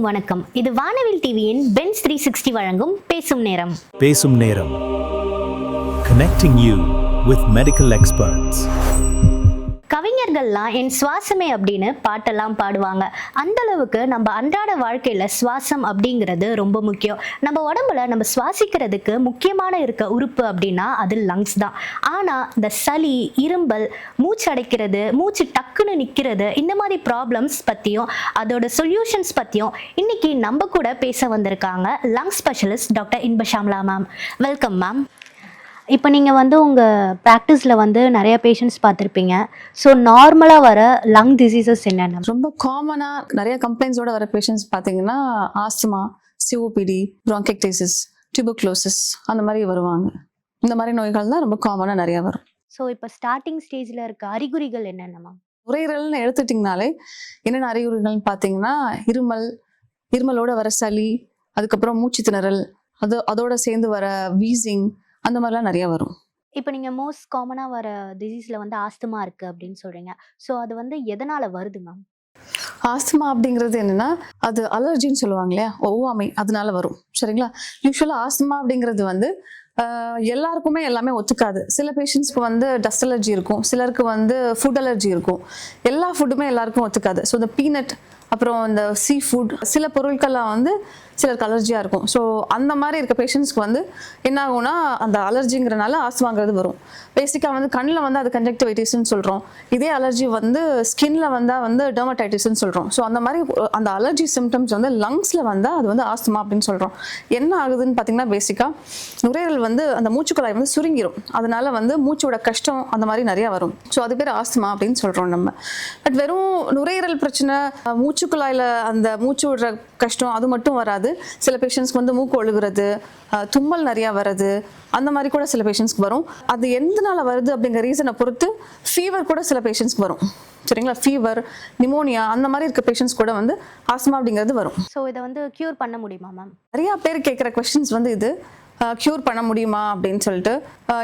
அனைவருக்கும் வணக்கம். இது வானவில் டிவியின் பென்ஸ் 360 வழங்கும் பேசும் நேரம். பேசும் நேரம். Connecting you with medical experts. கவிஞர்கள்லாம் என் சுவாசமே அப்படின்னு பாட்டெல்லாம் பாடுவாங்க. அந்த அளவுக்கு நம்ம அன்றாட வாழ்க்கையில சுவாசம் அப்படிங்கிறது ரொம்ப முக்கியம். நம்ம உடம்புல நம்ம சுவாசிக்கிறதுக்கு முக்கியமான இருக்க உறுப்பு அப்படின்னா அது லங்ஸ் தான். ஆனா இந்த சளி, இரும்பல், மூச்சு அடைக்கிறது, மூச்சு டக்குன்னு நிற்கிறது, இந்த மாதிரி ப்ராப்ளம்ஸ் பத்தியும் அதோட சொல்யூஷன்ஸ் பத்தியும் இன்னைக்கு நம்ம கூட பேச வந்திருக்காங்க லங்ஸ் ஸ்பெஷலிஸ்ட் டாக்டர் இன்பஷாம்லா மேம். Welcome ma'am. இப்போ நீங்கள் உங்கள் ப்ராக்டிஸில் நிறைய பேஷண்ட்ஸ் பார்த்துருப்பீங்க. ஸோ நார்மலாக வர லங் டிசீசஸ் என்னென்ன? ரொம்ப காமனாக நிறைய கம்ப்ளைண்ட்ஸோட வர பேஷண்ட்ஸ் பார்த்தீங்கன்னா ஆஸ்துமா, சிஓபிடி, ப்ராங்கைட்டிஸ், டியூபர்குலோசிஸ் அந்த மாதிரி வருவாங்க. இந்த மாதிரி நோய்கள் தான் ரொம்ப காமனாக நிறையா வரும். ஸோ இப்போ ஸ்டார்டிங் ஸ்டேஜில் இருக்க அறிகுறிகள் என்னென்ன மேம்? நுரையீரல்னு எடுத்துட்டிங்கனாலே என்னென்ன அறிகுறிகள்னு பார்த்தீங்கன்னா இருமலோட வர சளி, அதுக்கப்புறம் மூச்சு திணறல், அதோட சேர்ந்து வர வீசிங், அந்த மாதிரிலாம் நிறைய வரும். இப்போ நீங்கள் மோஸ்ட் காமனாக வர டிசீஸில் ஆஸ்துமா இருக்குது அப்படின்னு சொல்கிறீங்க. ஸோ அது எதனால் வருது மேம்? ஆஸ்துமா அப்படிங்கிறது என்னன்னா அது அலர்ஜின்னு சொல்லுவாங்க இல்லையா, ஒவ்வாமை, அதனால வரும். சரிங்களா? யூஸ்வலாக ஆஸ்துமா அப்படிங்கிறது எல்லாருக்குமே எல்லாமே ஒத்துக்காது. சில பேஷண்ட்ஸ்க்கு டஸ்ட் அலர்ஜி இருக்கும், சிலருக்கு ஃபுட் அலர்ஜி இருக்கும். எல்லா ஃபுட்டுமே எல்லாருக்கும் ஒத்துக்காது. ஸோ இந்த பீனட், அப்புறம் இந்த சீ ஃபுட், சில பொருட்கள்லாம் சிலருக்கு அலர்ஜியாக இருக்கும். ஸோ அந்த மாதிரி இருக்க பேஷண்ட்ஸ்க்கு என்ன ஆகும்னா அந்த அலர்ஜிங்கிறனால ஆஸ்துமாங்கிறது வரும். பேசிக்காக கண்ணில் அது கன்ஜக்டிவைட்டிஸ்ன்னு சொல்கிறோம். இதே அலர்ஜி ஸ்கின்ல வந்தால் டெர்மடைட்டிஸ்ன்னு சொல்கிறோம். ஸோ அந்த மாதிரி அந்த அலர்ஜி சிம்டம்ஸ் லங்ஸில் வந்தால் அது ஆஸ்துமா அப்படின்னு சொல்கிறோம். என்ன ஆகுதுன்னு பார்த்தீங்கன்னா பேசிக்காக நுரையீரல் அந்த மூச்சுக்குழாய் சுருங்கிரும். அதனால மூச்சோட கஷ்டம் அந்த மாதிரி நிறையா வரும். ஸோ அது பேர் ஆஸ்துமா அப்படின்னு சொல்கிறோம் நம்ம. பட் வெறும் நுரையீரல் பிரச்சனை, மூச்சுக்குழாயில் அந்த மூச்சு விடுற கஷ்டம் அது மட்டும் வராது. சில பேஷண்ட்ஸ்க்கு மூக்கு ஒழுகுறது, தும்மல் நிறையா வருது, அந்த மாதிரி கூட சில பேஷண்ட்ஸ்க்கு வரும். அது எந்தனால வருது அப்படிங்கிற ரீசனை பொறுத்து ஃபீவர் கூட சில பேஷண்ட்ஸ்க்கு வரும். சரிங்களா? ஃபீவர், நிமோனியா அந்த மாதிரி இருக்க பேஷண்ட்ஸ் கூட ஆஸ்துமா அப்படிங்கிறது வரும். ஸோ இதை க்யூர் பண்ண முடியுமா மேம்? நிறையா பேர் கேட்குற கொஸ்டின்ஸ் இது க்யூர் பண்ண முடியுமா அப்படின்னு சொல்லிட்டு.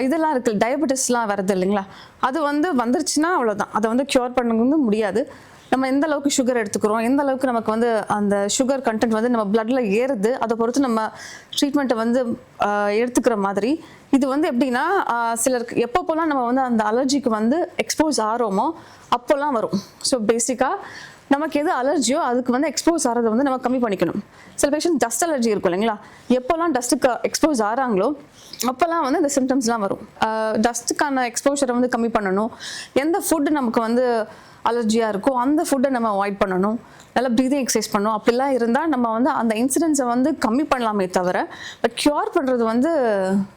இதெல்லாம் இருக்குது, டயபெட்டிஸ்லாம் வருது இல்லைங்களா, அது வந்துருச்சுன்னா அவ்வளோதான். அதை க்யூர் பண்ண முடியாது. நம்ம எந்த அளவுக்கு சுகர் எடுத்துக்கிறோம், எந்த அளவுக்கு நமக்கு அந்த சுகர் கண்டென்ட் நம்ம பிளட்ல ஏறுது, அதை பொறுத்து நம்ம ட்ரீட்மெண்ட்டை எடுத்துக்கிற மாதிரி. இது எப்படின்னா சிலருக்கு எப்பப்போலாம் நம்ம அந்த அலர்ஜிக்கு எக்ஸ்போஸ் ஆகிறோமோ அப்போல்லாம் வரும். ஸோ பேசிக்காக நமக்கு எது அலர்ஜியோ அதுக்கு எக்ஸ்போஸ் ஆகிறத நம்ம கம்மி பண்ணிக்கணும். சில பேஷண்ட் டஸ்ட் அலர்ஜி இருக்கும் இல்லைங்களா, எப்போல்லாம் டஸ்ட்டுக்கு எக்ஸ்போஸ் ஆகிறாங்களோ அப்போல்லாம் இந்த சிம்டம்ஸ்லாம் வரும். டஸ்ட்டுக்கான எக்ஸ்போஷரை கம்மி பண்ணணும். எந்த ஃபுட்டு நமக்கு அலர்ஜியாக இருக்கும் அந்த ஃபுட்டை நம்ம அவாய்ட் பண்ணணும். நல்லா ப்ரீதிங் எக்ஸசைஸ் பண்ணணும். அப்படிலாம் இருந்தால் நம்ம அந்த இன்சிடென்ட்ஸை கம்மி பண்ணலாமே தவிர பட் க்யூர் பண்ணுறது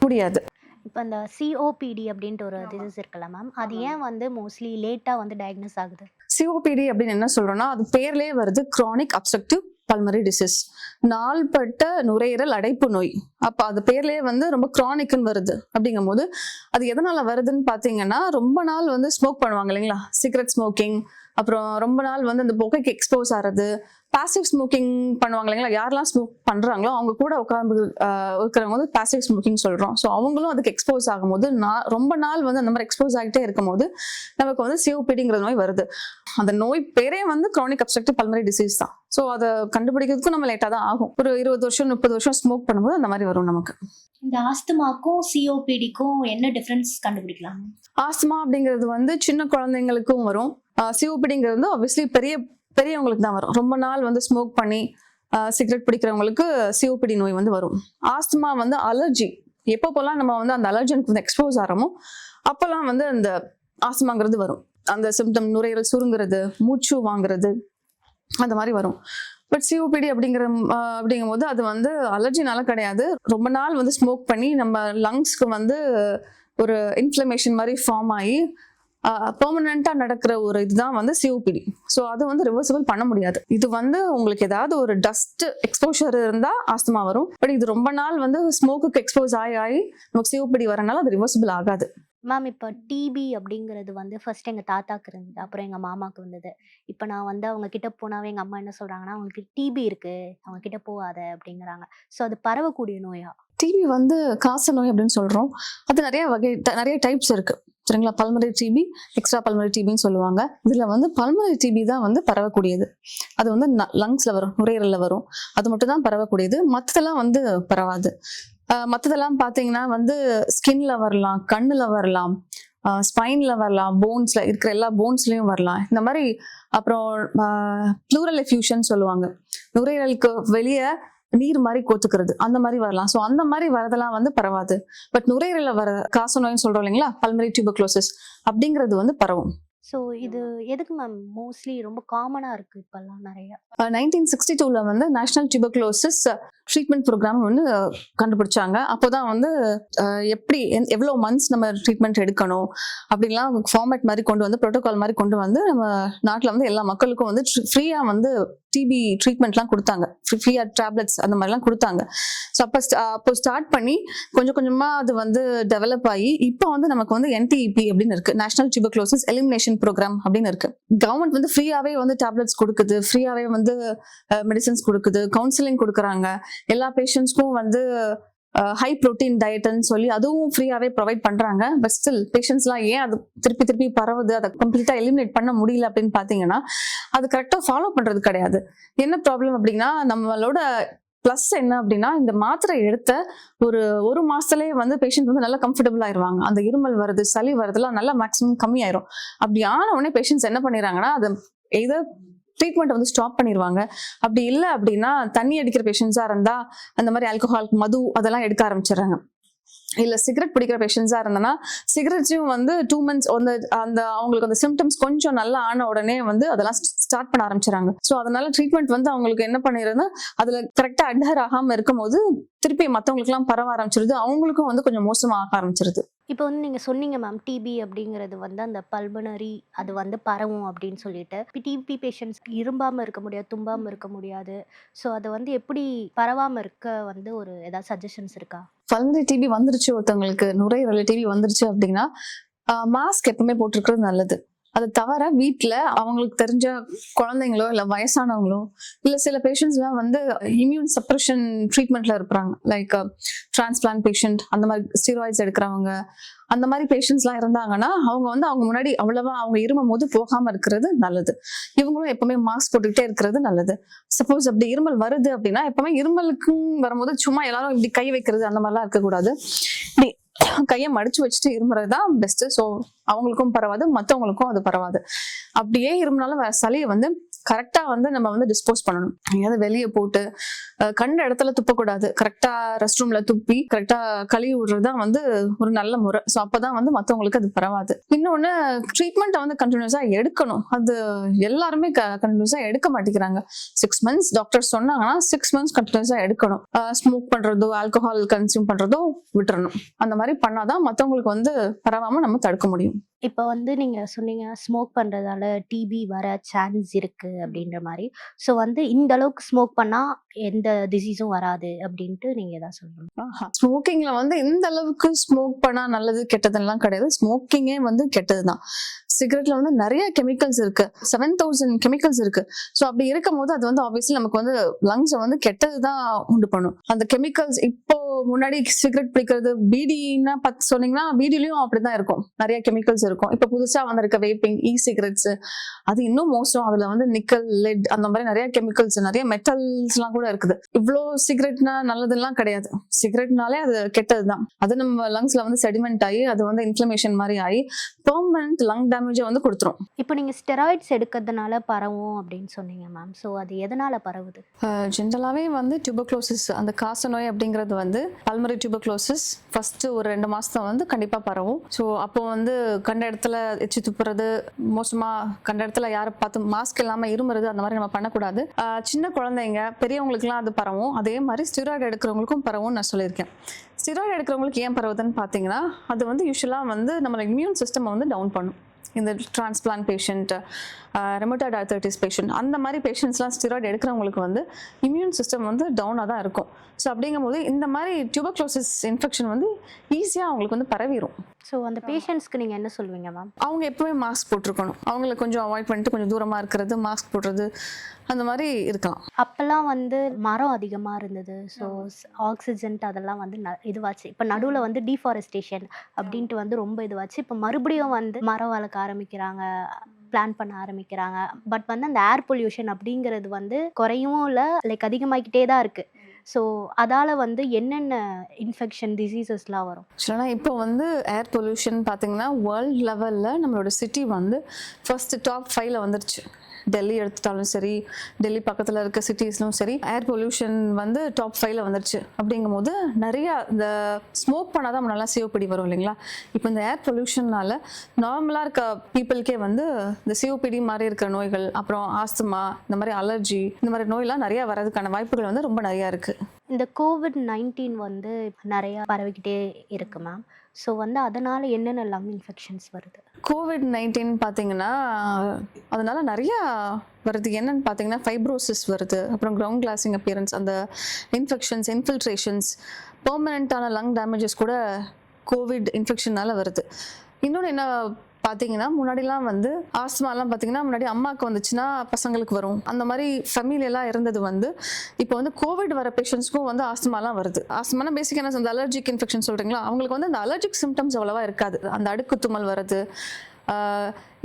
முடியாது. இப்போ இந்த சிஓபிடி அப்படின்ட்டு ஒரு டிசீஸ் இருக்குல்ல மேம், அது ஏன் மோஸ்ட்லி லேட்டாக டயக்னோஸ் ஆகுது? சிஓபிடி அப்படின்னு என்ன சொல்கிறோன்னா அது பேர்லேயே வருது, க்ரானிக் அப்ஸ்ட்ரக்டிவ் பல்மனரி டிசீஸ், நாள்பட்ட நுரையீரல் அடைப்பு நோய். அப்போ அது பேர்லேயே ரொம்ப க்ரானிக்னு வருது. அப்படிங்கும் போது அது எதனால வருதுன்னு பார்த்தீங்கன்னா ரொம்ப நாள் ஸ்மோக் பண்ணுவாங்க இல்லைங்களா, சிகரெட் ஸ்மோக்கிங், அப்புறம் ரொம்ப நாள் அந்த புகைக்கு எக்ஸ்போஸ் ஆகிறது, பாசிவ் ஸ்மோக்கிங் பண்ணுவாங்க இல்லைங்களா, யாரெல்லாம் ஸ்மோக் பண்ணுறாங்களோ அவங்க கூட உட்காந்து இருக்கிறவங்க பாசிவ் ஸ்மோக்கிங் சொல்கிறோம். ஸோ அவங்களும் அதுக்கு எக்ஸ்போஸ் ஆகும்போது ரொம்ப நாள் அந்த மாதிரி எக்ஸ்போஸ் ஆகிட்டே இருக்கும் போது நமக்கு சிஓபிடிங்கிற நோய் வருது. அந்த நோய் பேரே க்ரானிக் அப்ஸ்ட்ரக்டிவ் பல்மனரி டிசீஸ் தான். ஸோ அதை கண்டுபிடிக்கிறதுக்கும் நம்ம லேட்டாக தான் ஆகும். ஒரு 20 வருஷம் 30 வருஷம் ஸ்மோக் பண்ணும்போது அந்த மாதிரி வரும் நமக்கு. இந்த ஆஸ்துமாக்கும் சிஓபிடிக்கும் என்ன டிஃபரன்ஸ் கண்டுபிடிக்கலாம்? ஆஸ்துமா அப்படிங்கிறது சின்ன குழந்தைங்களுக்கும் வரும். சிஓபிடிங்கிறது ஆப்வியஸ்லி பெரியவங்களுக்கு தான் வரும். ரொம்ப நாள் ஸ்மோக் பண்ணி சிகரெட் பிடிக்கிறவங்களுக்கு சிஓபிடி நோய் வரும். ஆஸ்துமா அலர்ஜி, எப்பப்போலாம் நம்ம அந்த அலர்ஜனுக்கு எக்ஸ்போஸ் ஆகிறோமோ அப்போல்லாம் அந்த ஆஸ்துமாங்கிறது வரும். அந்த சிம்டம் நுரையீரல் சுருங்குறது, மூச்சு வாங்குறது, அந்த மாதிரி வரும். பட் சிஓபிடி அப்படிங்கும் போது அது அலர்ஜினால கிடையாது. ரொம்ப நாள் ஸ்மோக் பண்ணி நம்ம லங்ஸ்க்கு ஒரு இன்ஃப்ளமேஷன் மாதிரி ஃபார்ம் ஆகி பெர்மனண்டா நடக்கிற ஒரு இதுதான் சிஓபிடி. ஸோ அது ரிவர்சிபிள் பண்ண முடியாது. இது உங்களுக்கு ஏதாவது ஒரு டஸ்ட் எக்ஸ்போஷர் இருந்தா ஆஸ்துமா வரும். பட் இது ரொம்ப நாள் ஸ்மோக்குக்கு எக்ஸ்போஸ் ஆகி நமக்கு சிஓபிடி வரனால அது ரிவர்சிபிள் ஆகாது. மேம் இப்போ டிபி அப்படிங்கிறது ஃபர்ஸ்ட் எங்கள் தாத்தாக்கு இருந்தது, அப்புறம் எங்கள் மாமாவுக்கு வந்தது. இப்போ நான் அவங்க கிட்ட போனாவே எங்கள் அம்மா என்ன சொல்கிறாங்கன்னா, அவங்களுக்கு டிபி இருக்கு, அவங்க கிட்ட போகாத அப்படிங்கிறாங்க. ஸோ அது பரவக்கூடிய நோயா? டிபி காச நோய் அப்படின்னு சொல்றோம். அது நிறைய டைப்ஸ் இருக்கு. சரிங்களா. பல்மனரி டிபி, எக்ஸ்ட்ரா பல்மனரி டிபின்னு சொல்லுவாங்க. இதுல வந்து பல்மனரி டிபி தான் வந்து பரவக்கூடியது. அது வந்து லங்ஸ்ல வரும், நுரையீரல்ல வரும். அது மட்டும் தான் பரவக்கூடியது. மற்றதெல்லாம் வந்து பரவாது. மற்றதெல்லாம் பார்த்தீங்கன்னா வந்து ஸ்கின்ல வரலாம், கண்ணுல வரலாம், ஸ்பைன்ல வரலாம், போன்ஸ்ல இருக்கிற எல்லா போன்ஸ்லயும் வரலாம். இந்த மாதிரி அப்புறம் ப்ளூரல் எஃப்யூஷன் சொல்லுவாங்க. நுரையீரலுக்கு வெளியே நீர் மாதிரி கோத்துக்கிறது, அந்த மாதிரி வரலாம். ஸோ அந்த மாதிரி வரதெல்லாம் வந்து பரவாது. பட் நுரையீரல வர காசநோய்னு சொல்றோம் இல்லைங்களா, பல்மனரி டியூபர்குலோசிஸ் அப்படிங்கிறது வந்து பரவும். ஸோ இது எதுக்கு மேம் மோஸ்ட்லி ரொம்ப காமனாக இருக்குது இப்போல்லாம் நிறைய? 1962 வந்து நேஷனல் டியூபர்குலோசிஸ் ட்ரீட்மெண்ட் ப்ரோக்ராம் ஒன்று கண்டுபிடிச்சாங்க. அப்போதான் வந்து எப்படி எவ்வளோ மந்த்ஸ் நம்ம ட்ரீட்மெண்ட் எடுக்கணும் அப்படின்லாம் ஃபார்மேட் மாதிரி கொண்டு வந்து, ப்ரோட்டோகால் மாதிரி கொண்டு வந்து நம்ம நாட்டில் வந்து எல்லா மக்களுக்கும் வந்து ஃப்ரீயாக வந்து டிபி ட்ரீட்மெண்ட்லாம் கொடுத்தாங்க. ஃப்ரீயாக டேப்லெட்ஸ் அந்த மாதிரிலாம் கொடுத்தாங்க. ஸோ அப்போ ஸ்டார்ட் பண்ணி கொஞ்சம் கொஞ்சமாக அது வந்து டெவலப் ஆகி இப்போ வந்து நமக்கு வந்து NTEP அப்படின்னு இருக்கு, நேஷனல் டியூபர்குலோசிஸ் எலிமினேஷன் ப்ரோக்ராம் அப்படின்னு இருக்கு. கவர்மெண்ட் வந்து ஃப்ரீயாவே வந்து டேப்லெட்ஸ் கொடுக்குது, ஃப்ரீயாவே வந்து மெடிசன்ஸ் கொடுக்குது, கவுன்சிலிங் கொடுக்குறாங்க. எல்லா பேஷண்ட்ஸ்க்கும் வந்து ஹை ப்ரோட்டீன் டயட்னு சொல்லி அதுவும் ஃப்ரீயாவே ப்ரொவைட் பண்றாங்க. பட் ஸ்டில் பேஷண்ட்ஸ்லாம் ஏன் அது திருப்பி திருப்பி பரவுது, அதை கம்ப்ளீட்டா எலிமினேட் பண்ண முடியல அப்படின்னு பாத்தீங்கன்னா, அது கரெக்டா ஃபாலோ பண்றது கிடையாது. என்ன ப்ராப்ளம் அப்படின்னா, நம்மளோட பிளஸ் என்ன அப்படின்னா, இந்த மாத்திரை எடுத்த ஒரு மாசத்துலயே வந்து பேஷண்ட் வந்து நல்லா கம்ஃபர்டபுள் ஆயிருவாங்க. அந்த இருமல் வருது, சளி வருதுலாம் நல்லா மேக்ஸிமம் கம்மியாயிரும். அப்படி ஆன உடனே பேஷண்ட்ஸ் என்ன பண்ணிடுறாங்கன்னா, அதை எதை ட்ரீட்மெண்ட் வந்து ஸ்டாப் பண்ணிடுவாங்க. அப்படி இல்லை அப்படின்னா, தண்ணி அடிக்கிற பேஷண்ட்ஸா இருந்தா அந்த மாதிரி ஆல்கஹால், மது அதெல்லாம் எடுக்க ஆரம்பிச்சிடுறாங்க. இல்ல சிகரெட் பிடிக்கிற பேஷண்ட்ஸா இருந்தனா சிகரெட்ஸையும் வந்து 2 months அந்த அவங்களுக்கு அந்த சிம்டம்ஸ் கொஞ்சம் நல்லா ஆன உடனே வந்து அதெல்லாம் ஸ்டார்ட் பண்ண ஆரம்பிச்சிடறாங்க. ஸோ அதனால ட்ரீட்மெண்ட் வந்து அவங்களுக்கு என்ன பண்ணிடுதுன்னா, அதுல கரெக்டா அட்ஹர் ஆகாம இருக்கும் போது திருப்பி மற்றவங்களுக்கு எல்லாம் பரவ ஆரம்பிச்சிருது, அவங்களுக்கும் வந்து கொஞ்சம் மோசமாக ஆரம்பிச்சிருது. இப்போ வந்து நீங்கள் சொன்னீங்க மேம், டிபி அப்படிங்கிறது வந்து அந்த பல்பனரி அது வந்து பரவும் அப்படின்னு சொல்லிட்டு. இப்போ டிபி பேஷண்ட்ஸ்க்கு இரும்பாமல் இருக்க முடியாது, தும்பாமல் இருக்க முடியாது. ஸோ அதை வந்து எப்படி பரவாமல் இருக்க வந்து ஒரு ஏதாவது சஜஷன்ஸ் இருக்கா? பல்மனரி டிபி வந்துருச்சு, ஒருத்தவங்களுக்கு நுரையீரல் டிபி வந்துருச்சு அப்படின்னா மாஸ்க் எப்பவுமே போட்டிருக்கிறது நல்லது. அது தவிர வீட்டில் அவங்களுக்கு தெரிஞ்ச குழந்தைங்களோ இல்லை வயசானவங்களோ இல்லை சில பேஷண்ட்ஸ்லாம் வந்து இம்யூன் சப்ரஷன் ட்ரீட்மெண்ட்ல இருக்கிறாங்க, லைக் டிரான்ஸ்பிளான்ட் பேஷண்ட், அந்த மாதிரி ஸ்டீராய்ட்ஸ் எடுக்கிறவங்க, அந்த மாதிரி பேஷண்ட்ஸ்லாம் இருந்தாங்கன்னா அவங்க முன்னாடி அவ்வளவா அவங்க இருமும் போது போகாம இருக்கிறது நல்லது. இவங்களும் எப்பவுமே மாஸ்க் போட்டுக்கிட்டே இருக்கிறது நல்லது. சப்போஸ் அப்படி இருமல் வருது அப்படின்னா எப்பவுமே இருமலுக்கும் வரும்போது சும்மா எல்லாரும் இப்படி கை வைக்கிறது அந்த மாதிரிலாம் இருக்கக்கூடாது. இப்படி கையை மடிச்சு வச்சுட்டு இருமுறதுதான் பெஸ்ட். ஸோ அவங்களுக்கும் பரவாது, மற்றவங்களுக்கும் அது பரவாது. அப்படியே இருமுனாலும் சளியை வந்து கரெக்டா வந்து நம்ம வந்து டிஸ்போஸ் பண்ணணும். எங்கேயாவது வெளியே போட்டு கண்ட இடத்துல துப்பக்கூடாது. கரெக்டா ரெஸ்ட் ரூம்ல துப்பி கரெக்டா கழுவி விடுறதுதான் வந்து ஒரு நல்ல முறை. ஸோ அப்பதான் வந்து மற்றவங்களுக்கு அது பரவாது. இன்னொன்னு, ட்ரீட்மெண்ட்டை வந்து கண்டினியூஸா எடுக்கணும். அது எல்லாருமே கண்டினியூஸா எடுக்க மாட்டேங்கிறாங்க. 6 months டாக்டர் சொன்னாங்கன்னா 6 months கண்டினியூஸா எடுக்கணும். ஸ்மோக் பண்றதோ ஆல்கஹால் கன்சியூம் பண்றதோ விட்டுறணும். அந்த மாதிரி பண்ணாதான் மற்றவங்களுக்கு வந்து பரவாம நம்ம தடுக்க முடியும். இப்போ வந்து நீங்கள் சொன்னீங்க ஸ்மோக் பண்ணுறதால டிபி வர சான்ஸ் இருக்குது அப்படின்ற மாதிரி. ஸோ வந்து இந்த அளவுக்கு ஸ்மோக் பண்ணால் எந்த டிசீஸும் வராது அப்படின்ட்டு நீங்கள் எதாவது சொல்லணும்? ஸ்மோக்கிங்ல வந்து இந்த அளவுக்கு ஸ்மோக் பண்ணா நல்லது கெட்டதுலாம் கிடையாது. ஸ்மோக்கிங்கே வந்து கெட்டதுதான். சிகரெட்ல வந்து நிறைய கெமிக்கல்ஸ் இருக்கு, 7000 கெமிக்கல்ஸ் இருக்கு. ஸோ அப்படி இருக்கும் போது அது வந்து ஆப்வியஸ்லி நமக்கு வந்து லங்ஸை வந்து கெட்டதுதான் உண்டு பண்ணும். அந்த கெமிக்கல்ஸ் இப்போ முன்னாடி சிகரெட் பிடிக்கிறது, பீடின்னா சொன்னீங்கன்னா பீடிலையும் அப்படிதான் இருக்கும், நிறைய கெமிக்கல்ஸ் இருக்கும். இப்ப புதுசா வந்திருக்க வேப்பிங், சிகரெட்ஸ் அது இன்னும் மோசம். அதுல வந்து நிக்கல், லெட் அந்த மாதிரி நிறைய கெமிக்கல்ஸ், நிறைய மெட்டல்ஸ் எல்லாம் கூட இருக்குது. இவ்வளோ சிகரெட்னா நல்லதுலாம் கிடையாது. சிகரெட்னாலே அது கெட்டதுதான். அது நம்ம லங்ஸ்ல வந்து செடிமெண்ட் ஆகி அது வந்து இன்ஃப்ளமேஷன் மாதிரி ஆகி பெர்மனன்ட் லங் டேமேஜை வந்து கொடுத்துரும். இப்போ நீங்கள் ஸ்டெராய்ட்ஸ் எடுக்கிறதுனால பரவும் அப்படின்னு சொன்னீங்க மேம். ஸோ அது எதனால பரவுது? ஜென்ரலாகவே வந்து டியூபர்குலோசிஸ், அந்த காசநோய் அப்படிங்கிறது வந்து பல்மனரி டியூபர்குலோசிஸ் ஃபர்ஸ்ட் ஒரு 2 மாசம் வந்து கண்டிப்பா பரவும். ஸோ அப்போ வந்து கண்ட இடத்துல எச்சி துப்புறது, மோசமா கண்ட இடத்துல யாரை பார்த்து மாஸ்க் இல்லாம இருமுறது, அந்த மாதிரி நம்ம பண்ணக்கூடாது. சின்ன குழந்தைங்க, பெரியவங்களுக்குலாம் அது பரவும். அதே மாதிரி ஸ்டெராய்டு எடுக்கிறவங்களுக்கும் பரவும் நான் சொல்லியிருக்கேன். ஸ்டெராய்டு எடுக்கிறவங்களுக்கு ஏன் பரவுதுன்னு பார்த்தீங்கன்னா, அது வந்து யூஸ்வலாக வந்து நம்ம இம்யூன் சிஸ்டம் வந்து டவுன் பண்ணும். இந்த டிரான்ஸ்பிளான்ட் பேஷண்ட், ரெமட்டாய்டு ஆர்த்தரைட்டிஸ் பேஷண்ட், அந்த மாதிரி பேஷண்ட்ஸ்லாம் ஸ்டிராய்டு எடுக்கிறவங்களுக்கு வந்து இம்யூன் சிஸ்டம் வந்து டவுனாக தான் இருக்கும். ஸோ அப்படிங்கும்போது இந்த மாதிரி டியூபர்குலோசிஸ் இன்ஃபெக்ஷன் வந்து ஈஸியாக அவங்களுக்கு வந்து பரவிடும். ஸோ அந்த பேஷண்ட்ஸ்க்கு நீங்கள் என்ன சொல்லுவீங்க மேம்? அவங்க எப்பவுமே மாஸ்க் போட்டிருக்கணும். அவங்கள கொஞ்சம் அவாய்ட் பண்ணிட்டு கொஞ்சம் தூரமாக இருக்கிறது, மாஸ்க் போடுறது, அந்த மாதிரி இருக்கலாம். அப்போல்லாம் வந்து மரம் அதிகமாக இருந்தது. ஸோ ஆக்சிஜன்ட் அதெல்லாம் வந்து இதுவாச்சு. இப்போ நடுவில் வந்து டீஃபாரஸ்டேஷன் அப்படின்ட்டு வந்து ரொம்ப இதுவாச்சு. இப்போ மறுபடியும் வந்து மரம் வளர்க்க ஆரம்பிக்கிறாங்க, பிளான் பண்ண ஆரம்பிக்கிறாங்க. பட் வந்து அந்த ஏர் பொல்யூஷன் அப்படிங்கிறது வந்து குறையவும் இல்லை, லைக் அதிகமாகிக்கிட்டே தான் இருக்குது. ஸோ அதால் வந்து என்னென்ன இன்ஃபெக்ஷன் டிசீசஸ்லாம் வரும்? ஆக்சுவலாக இப்போ வந்து ஏர் பொல்யூஷன் பார்த்தீங்கன்னா வேர்ல்ட் லெவலில் நம்மளோட சிட்டி வந்து ஃபர்ஸ்ட் டாப் 5ல் வந்துருச்சு. டெல்லி எடுத்துட்டாலும் சரி, டெல்லி பக்கத்தில் இருக்க சிட்டிஸ்லும் சரி, ஏர் பொல்யூஷன் வந்து டாப் 5ல் வந்துருச்சு. அப்படிங்கும்போது நிறையா இந்த ஸ்மோக் பண்ணால் தான் நல்லா சிஓபிடி வரும் இல்லைங்களா. இப்போ இந்த ஏர் பொல்யூஷன்னால நார்மலாக இருக்க பீப்புளுக்கே வந்து இந்த சிஓபிடி மாதிரி இருக்கிற நோய்கள், அப்புறம் ஆஸ்துமா, இந்த மாதிரி அலர்ஜி, இந்த மாதிரி நோயெல்லாம் நிறையா வர்றதுக்கான வாய்ப்புகள் வந்து ரொம்ப நிறையா இருக்குது. இந்த COVID-19 வந்து நிறையா பரவிக்கிட்டே இருக்கு மேம். ஸோ வந்து அதனால் என்னென்ன லங் இன்ஃபெக்ஷன்ஸ் வருது? COVID-19 பார்த்தீங்கன்னா அதனால நிறையா வருது. என்னன்னு பார்த்தீங்கன்னா ஃபைப்ரோசிஸ் வருது, அப்புறம் கிரவுண்ட் கிளாஸிங் அப்பியரன்ஸ், அந்த இன்ஃபெக்ஷன்ஸ், இன்ஃபில்ட்ரேஷன்ஸ், பெர்மனண்ட்டான லங் டேமேஜஸ் கூட கோவிட் இன்ஃபெக்ஷனால வருது. இன்னொன்று என்ன பார்த்தீங்கன்னா, முன்னாடிலாம் வந்து ஆஸ்துமாலாம் பார்த்தீங்கன்னா முன்னாடி அம்மாவுக்கு வந்துச்சுன்னா பசங்களுக்கு வரும், அந்த மாதிரி ஃபேமிலியெல்லாம் இருந்தது. வந்து இப்போ வந்து கோவிட் வர பேஷண்ட்ஸ்க்கும் வந்து ஆஸ்துமாலாம் வருது. ஆஸ்துமானா பேசிக்காக என்ன, அந்த அலர்ஜிக் இன்ஃபெக்ஷன் சொல்கிறீங்களா, அவங்களுக்கு வந்து அந்த அலர்ஜிக் சிம்டம்ஸ் அவ்வளோவா இருக்காது. அந்த அடுக்கு தும்மல் வருது,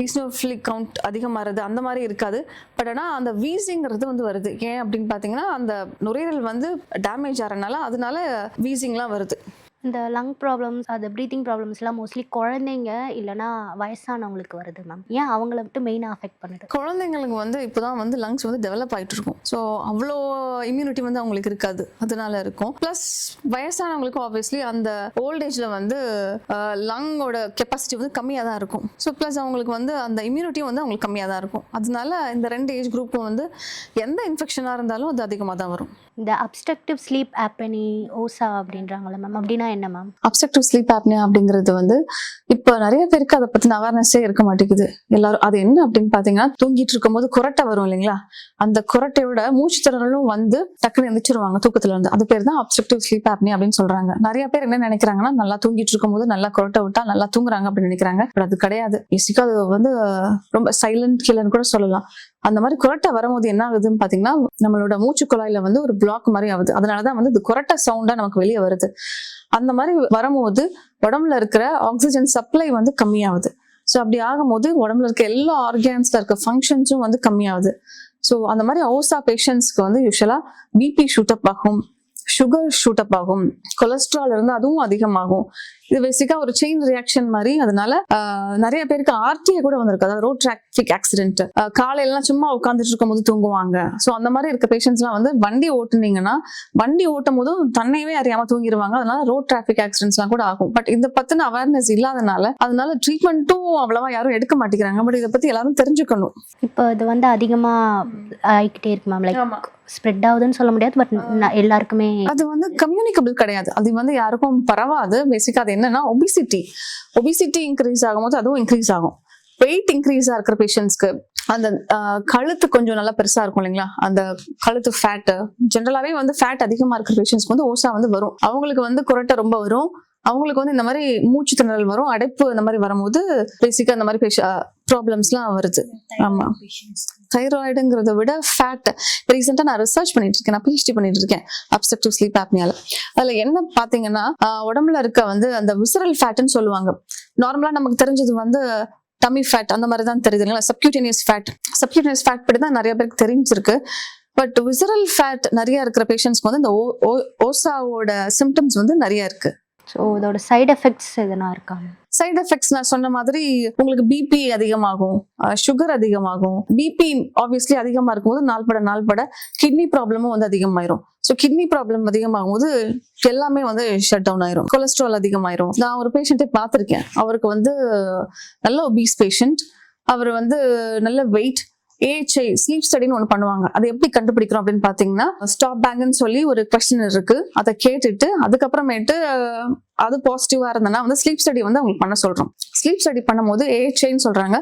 ஈஸ்னோஃபிலிக் கவுண்ட் அதிகமாகிறது, அந்த மாதிரி இருக்காது. பட் ஆனால் அந்த வீசிங்கிறது வந்து வருது. ஏன் அப்படின்னு பார்த்தீங்கன்னா, அந்த நுரையீரல் வந்து டேமேஜ் ஆகிறனால அதனால வீசிங்லாம் வருது. இந்த லங் ப்ராப்ளம்ஸ், அது ப்ரீத்திங் ப்ராப்ளம்ஸ்லாம் மோஸ்ட்லி குழந்தைங்க இல்லைனா வயசானவங்களுக்கு வருது மேம். ஏன் அவங்கள மட்டும் மெயினாக அஃபெக்ட் பண்ணுது? குழந்தைங்களுக்கு வந்து இப்போ தான் வந்து லங்ஸ் வந்து டெவலப் ஆகிட்டு இருக்கும். ஸோ அவ்வளோ இம்யூனிட்டி வந்து அவங்களுக்கு இருக்காது, அதனால இருக்கும். ப்ளஸ் வயசானவங்களுக்கும் ஆப்வியஸ்லி அந்த ஓல்டேஜில் வந்து லங்கோட கெப்பாசிட்டி வந்து கம்மியாக தான் இருக்கும். ஸோ ப்ளஸ் அவங்களுக்கு வந்து அந்த இம்யூனிட்டியும் வந்து அவங்களுக்கு கம்மியாக தான் இருக்கும். அதனால இந்த 2 ஏஜ் குரூப்பும் வந்து எந்த இன்ஃபெக்ஷனாக இருந்தாலும் அது அதிகமாக தான் வரும். இந்த அப்ஸ்ட்ரக்டிவ் ஸ்லீப் ஆப்னி, ஓசா அப்படின்றாங்களே மேம், அப்படின்னா என்ன மேம்? அப்ஸ்ட்ரக்டிவ் ஸ்லீப் ஆப்னியா அப்படிங்கிறது வந்து இப்போ நிறைய பேருக்கு அதை பற்றின அவேர்னஸே இருக்க மாட்டேங்குது எல்லாரும். அது என்ன அப்படின்னு பார்த்தீங்கன்னா, தூங்கிட்டு இருக்கும்போது குரட்டை வரும் இல்லைங்களா, அந்த குரட்டையோட மூச்சு திணறலும் வந்து டக்குன்னு எந்திரிச்சிருவாங்க தூக்கத்துல இருந்து. அது பேர் தான் அப்ஸ்ட்ரக்டிவ் ஸ்லீப் ஆப்னி அப்படின்னு சொல்றாங்க. நிறைய பேர் என்ன நினைக்கிறாங்கன்னா, நல்லா தூங்கிட்டு இருக்கும்போது நல்லா குரட்டை விட்டா நல்லா தூங்குறாங்க அப்படின்னு நினைக்கிறாங்க. பட் அது கிடையாது. பேசிக்கா அது வந்து ரொம்ப சைலண்ட் கில்லர்னு கூட சொல்லலாம். அந்த மாதிரி குரட்டை வரும்போது என்ன ஆகுதுன்னு பார்த்தீங்கன்னா, நம்மளோட மூச்சு குழாயில வந்து ஒரு பிளாக் மாதிரி ஆகுது. அதனாலதான் வந்து இது குரட்டை சவுண்டா நமக்கு வெளியே வருது. அந்த மாதிரி வரும்போது உடம்புல இருக்கிற ஆக்சிஜன் சப்ளை வந்து கம்மியாகுது. ஸோ அப்படி ஆகும்போது உடம்புல இருக்க எல்லா ஆர்கான்ஸ்ல இருக்க ஃபங்க்ஷன்ஸும் வந்து கம்மியாகுது. ஸோ அந்த மாதிரி ஓசா பேஷண்ட்ஸ்க்கு வந்து யூஸ்வலா பிபி ஷூட்டப் ஆகும், சுகர் ஷூட்டப் ஆகும், கொலஸ்ட்ரால் இருந்து அதுவும் அதிகமாகும். இது பேசிக்கா ஒரு செயின் ரியாக்ஷன் மாதிரி. அதனால நிறைய பேருக்கு ஆர்டிஏ கூட வந்திருக்கு, அதாவது ரோட் டிராஃபிக் ஆக்சிடென்ட். காலையிலாம் சும்மா உட்காந்துட்டு இருக்கும் போது தூங்குவாங்க. ஸோ அந்த மாதிரி இருக்க பேஷண்ட்ஸ்லாம் வந்து வண்டி ஓட்டுனீங்கன்னா, வண்டி ஓட்டும் போதும் தன்னையவே அறியாம தூங்கிடுவாங்க. அதனால ரோட் டிராஃபிக் ஆக்சிடென்ட்ஸ்லாம் கூட ஆகும். பட் இதை பத்தின அவேர்னஸ் இல்லாதனால அதனால ட்ரீட்மெண்ட்டும் அவ்வளவா யாரும் எடுக்க மாட்டேங்கிறாங்க. பட் இதை பத்தி எல்லாரும் தெரிஞ்சுக்கணும். இப்போ இது வந்து அதிகமா ஆகிக்கிட்டே இருக்கு மேம், லைக் ஸ்ப்ரெட் ஆகுதுன்னு சொல்ல முடியாது, பட் எல்லாருக்குமே அது வந்து கம்யூனிகபிள் கிடையாது. அது வந்து யாருக்கும் பரவாது. பேசிக்கா அது என்னன்னா ஒபிசிட்டி இன்க்ரீஸ் ஆகும்போது அதுவும் இன்க்ரீஸ் ஆகும். வெயிட் இன்க்ரீஸா இருக்கிற பேஷண்ட்ஸ்க்கு அந்த கழுத்து கொஞ்சம் நல்லா பெருசா இருக்கும் இல்லைங்களா, அந்த கழுத்து ஃபேட், ஜென்ரலாவே வந்து ஃபேட் அதிகமா இருக்கிற பேஷண்ட்ஸ்க்கு வந்து ஓசா வந்து வரும். அவங்களுக்கு வந்து குரட்டை ரொம்ப வரும். அவங்களுக்கு வந்து இந்த மாதிரி மூச்சு திணறல் வரும், அடைப்பு இந்த மாதிரி வரும்போது பேசிக்கா இந்த மாதிரி ப்ராப்ளம்ஸ்லாம் வருது. ஆமா, தைராய்டுங்கிறத விட ஃபேட். ரீசெண்டா நான் ரிசர்ச் பண்ணிட்டு இருக்கேன், நான் PhD பண்ணிட்டு இருக்கேன் அப்ஸ்ட்ரக்டிவ் ஸ்லீப் ஆப்னியால. அதுல என்ன பாத்தீங்கன்னா, உடம்புல இருக்க வந்து அந்த விசரல் ஃபேட்னு சொல்லுவாங்க. நார்மலா நமக்கு தெரிஞ்சது வந்து டம்மி ஃபேட் அந்த மாதிரி தான் தெரியுது இல்லைங்களா. சப்கியூட்டேனியஸ் ஃபேட் படி தான் நிறைய பேருக்கு தெரிஞ்சிருக்கு. பட் விசரல் ஃபேட் நிறைய இருக்கிற பேஷண்ட்ஸ்க்கு வந்து இந்த ஓசாவோட சிம்டம்ஸ் வந்து நிறைய இருக்கு. ஸோ இதோட சைடு எஃபெக்ட்ஸ் எதனா இருக்கா? சைடு எஃபெக்ட்ஸ் நான் சொன்ன மாதிரி உங்களுக்கு பிபி அதிகமாகும், சுகர் அதிகமாகும். பிபி ஆப்வியஸ்லி அதிகமா இருக்கும்போது நாள்பட கிட்னி ப்ராப்ளமும் வந்து அதிகமாயிரும். ஸோ கிட்னி ப்ராப்ளம் அதிகமாகும் போது எல்லாமே வந்து ஷட் டவுன் ஆயிரும். கொலஸ்ட்ரால் அதிகமாயிரும். நான் ஒரு பேஷண்ட்டை பார்த்திருக்கேன். அவருக்கு வந்து நல்ல ஒபீஸ் பேஷண்ட். அவர் வந்து நல்ல வெயிட். AHI ஸ்லீப் ஸ்டடின்னு ஒன்று பண்ணுவாங்க. அதை எப்படி கண்டுபிடிக்கிறோம் அப்படின்னு பார்த்தீங்கன்னா, ஸ்டாப் பேங்குன்னு சொல்லி ஒரு கொஸ்டின் இருக்கு. அதை கேட்டுட்டு அதுக்கப்புறமேட்டு அது பாசிட்டிவா இருந்தனா வந்து ஸ்லீப் ஸ்டடி வந்து அவங்களுக்கு பண்ண சொல்றோம். ஸ்லீப் ஸ்டடி பண்ணும்போது AHI சொல்றாங்க,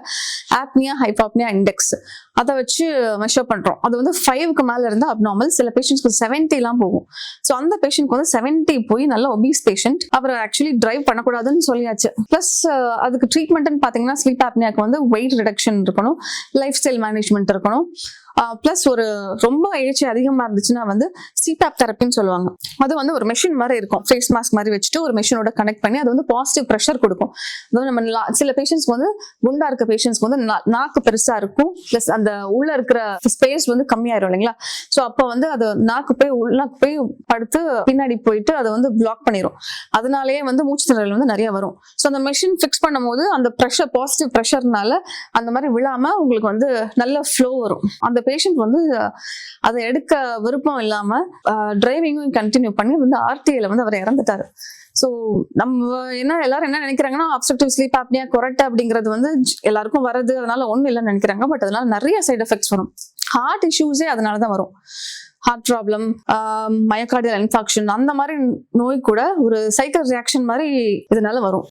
ஆப்னியா ஹைபாப்னியா இண்டெக்ஸ், அதை வச்சு மெஷர் பண்றோம். அது வந்து 5க்கு மேல இருந்தா அப்நார்மல், சில பேஷண்ட்ஸ்க்கு 70 எல்லாம் போகும். ஸோ அந்த பேஷண்ட்க்கு வந்து 70 போய் நல்ல ஒபீஸ் பேஷண்ட், அவர் ஆக்சுவலி டிரைவ் பண்ணக்கூடாதுன்னு சொல்லியாச்சு. பிளஸ் அதுக்கு ட்ரீட்மெண்ட்னு பாத்தீங்கன்னா ஸ்லீப் ஆப்னியாக்கு வந்து வெயிட் ரிடக்ஷன் இருக்கணும், லைஃப் ஸ்டைல் மேனேஜ்மெண்ட் இருக்கணும். பிளஸ் ஒரு ரொம்ப AHI அதிகமா இருந்துச்சுன்னா வந்து CPAP தெரப்பின்னு சொல்லுவாங்க. அது வந்து ஒரு மெஷின் மாதிரி இருக்கும், ஃபேஸ் மாஸ்க் மாதிரி வச்சுட்டு ஒரு மெஷினோட கனெக்ட் பண்ணி அது வந்து பாசிட்டிவ் ப்ரெஷர் கொடுக்கும். அதாவது நம்ம சில பேஷண்ட்ஸ்க்கு வந்து குண்டா இருக்க பேஷண்ட்ஸ்க்கு வந்து நாக்கு பெருசா இருக்கும், பிளஸ் அந்த உள்ள இருக்கிற ஸ்பேஸ் வந்து கம்மியாயிரும் இல்லைங்களா. ஸோ அப்போ வந்து அது நாக்கு போய் உள்நாக்கு போய் படுத்து பின்னாடி போயிட்டு அதை வந்து பிளாக் பண்ணிடும். அதனாலேயே வந்து மூச்சு திணறல் வந்து நிறைய வரும். ஸோ அந்த மெஷின் ஃபிக்ஸ் பண்ணும் போது அந்த ப்ரெஷர், பாசிட்டிவ் ப்ரெஷர்னால அந்த மாதிரி விழாம உங்களுக்கு வந்து நல்ல ஃப்ளோ வரும். அந்த பேஷண்ட் வந்து அதை எடுக்க விருப்பம் இல்லாம டிரைவிங்கும் கண்டினியூ பண்ணி வந்து RTAல வந்து அவர் இறந்துட்டாரு. ஸோ நம்ம எல்லாரும் என்ன நினைக்கிறாங்கன்னா அப்ஸ்ட்ரக்டிவ் ஸ்லீப் ஆப்னியா கொரட்டை அப்படிங்கிறது வந்து எல்லாருக்கும் வருது, அதனால ஒன்றும் இல்லைன்னு நினைக்கிறாங்க. பட் அதனால நிறைய சைடு எஃபெக்ட்ஸ் வரும். ஹார்ட் இஷ்யூஸே அதனால தான் வரும். ஹார்ட் ப்ராப்ளம், மயோகார்டியல் இன்ஃபாக்ஷன், அந்த மாதிரி நோய் கூட ஒரு சைக்கிள் ரியாக்ஷன் மாதிரி இதனால வரும்.